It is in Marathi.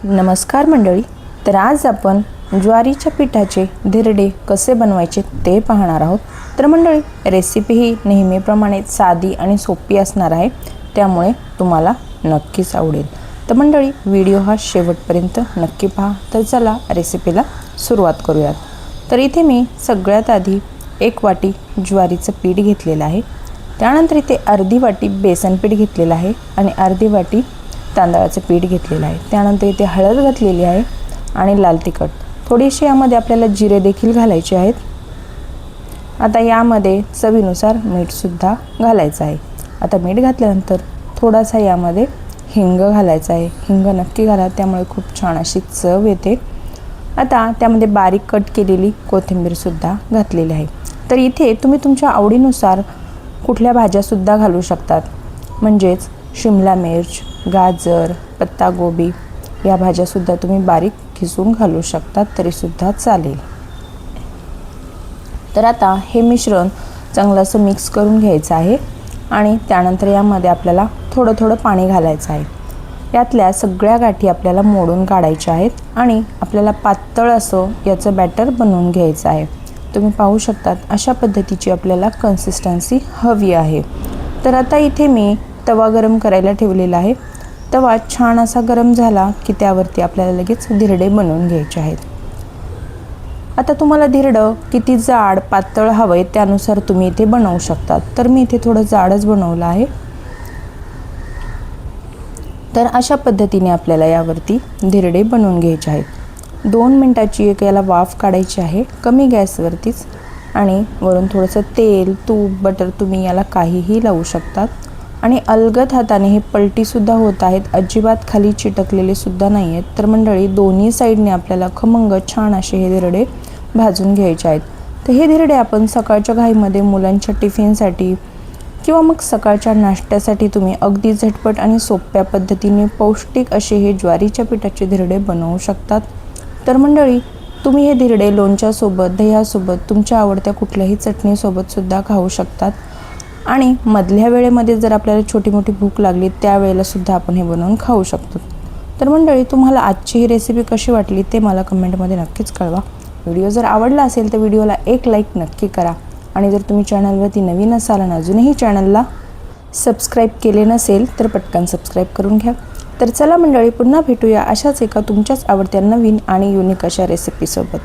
नमस्कार मंडळी. तर आज आपण ज्वारीच्या पिठाचे धिरडे कसे बनवायचे ते पाहणार आहोत. तर मंडळी, रेसिपी ही नेहमीप्रमाणे साधी आणि सोपी असणार आहे, त्यामुळे तुम्हाला नक्कीच आवडेल. तर मंडळी, व्हिडिओ हा शेवटपर्यंत नक्की पहा. तर चला रेसिपीला सुरुवात करूयात. तर इथे मी सगळ्यात आधी 1 वाटी ज्वारीचं पीठ घेतलेलं आहे. त्यानंतर इथे अर्धी वाटी बेसन पीठ घेतलेलं आहे आणि अर्धी वाटी तांदळाचं पीठ घेतलेलं आहे. त्यानंतर इथे हळद घातलेली आहे आणि लाल तिखट. थोडीशी यामध्ये आपल्याला जिरे देखील घालायचे आहेत. आता यामध्ये चवीनुसार मीठसुद्धा घालायचं आहे. आता मीठ घातल्यानंतर थोडासा यामध्ये हिंग घालायचा आहे. हिंग नक्की घाला, त्यामुळे खूप छान अशी चव येते. आता त्यामध्ये बारीक कट केलेली कोथिंबीरसुद्धा घातलेली आहे. तर इथे तुम्ही तुमच्या आवडीनुसार कुठल्या भाज्यासुद्धा घालू शकतात, म्हणजेच शिमला मिर्च, गाजर, पत्तागोबी या भाज्यासुद्धा तुम्ही बारीक किसून घालू शकतात, तरीसुद्धा चालेल. तर आता हे मिश्रण चांगलं असं मिक्स करून घ्यायचं आहे आणि त्यानंतर यामध्ये आपल्याला थोडं थोडं पाणी घालायचं आहे. यातल्या सगळ्या गाठी आपल्याला मोडून काढायच्या आहेत आणि आपल्याला पातळ असं याचं बॅटर बनवून घ्यायचं आहे. तुम्ही पाहू शकतात अशा पद्धतीची आपल्याला कन्सिस्टन्सी हवी आहे. तर आता इथे मी तवा गरम करायला ठेवलेला आहे. तवा छान असा गरम झाला की त्यावरती आपल्याला लगेच धिरडे बनवून घ्यायचे आहेत. आता तुम्हाला धिरडं किती जाड पातळ हवं आहे त्यानुसार तुम्ही इथे बनवू शकतात. तर मी इथे थोडं जाडच बनवलं आहे. तर अशा पद्धतीने आपल्याला यावरती धिरडे बनवून घ्यायचे आहेत. 2 मिनिटाची एक याला वाफ काढायची आहे कमी गॅसवरतीच. आणि वरून थोडंसं तेल, तूप, बटर तुम्ही याला काहीही लावू शकतात. आणि अलगद हाताने हे पलटीसुद्धा होत आहेत, अजिबात खाली चिटकलेले सुद्धा नाही आहेत. तर मंडळी, दोन्ही साईडने आपल्याला खमंग छान असे हे धिरडे भाजून घ्यायचे आहेत. तर हे धिरडे आपण सकाळच्या घाईमध्ये मुलांच्या टिफिनसाठी किंवा मग सकाळच्या नाश्त्यासाठी तुम्ही अगदी झटपट आणि सोप्या पद्धतीने पौष्टिक असे हे ज्वारीच्या पिठाचे धिरडे बनवू शकतात. तर मंडळी, तुम्ही हे धिरडे लोणच्यासोबत, दह्यासोबत, तुमच्या आवडत्या कुठल्याही चटणीसोबतसुद्धा खाऊ शकतात. आणि मधल्या वेळेमध्ये जर आपल्याला छोटी मोठी भूक लागली त्यावेळेलासुद्धा आपण हे बनवून खाऊ शकतो. तर मंडळी, तुम्हाला आजची ही रेसिपी कशी वाटली ते मला कमेंटमध्ये नक्कीच कळवा. व्हिडिओ जर आवडला असेल तर व्हिडिओला एक लाईक नक्की करा. आणि जर तुम्ही चॅनलवरती नवीन असाल आणि अजूनही चॅनलला सबस्क्राईब केले नसेल तर पटकन सबस्क्राईब करून घ्या. तर चला मंडळी, पुन्हा भेटूया अशाच एका तुमच्याच आवडत्या नवीन आणि युनिक अशा रेसिपीसोबत.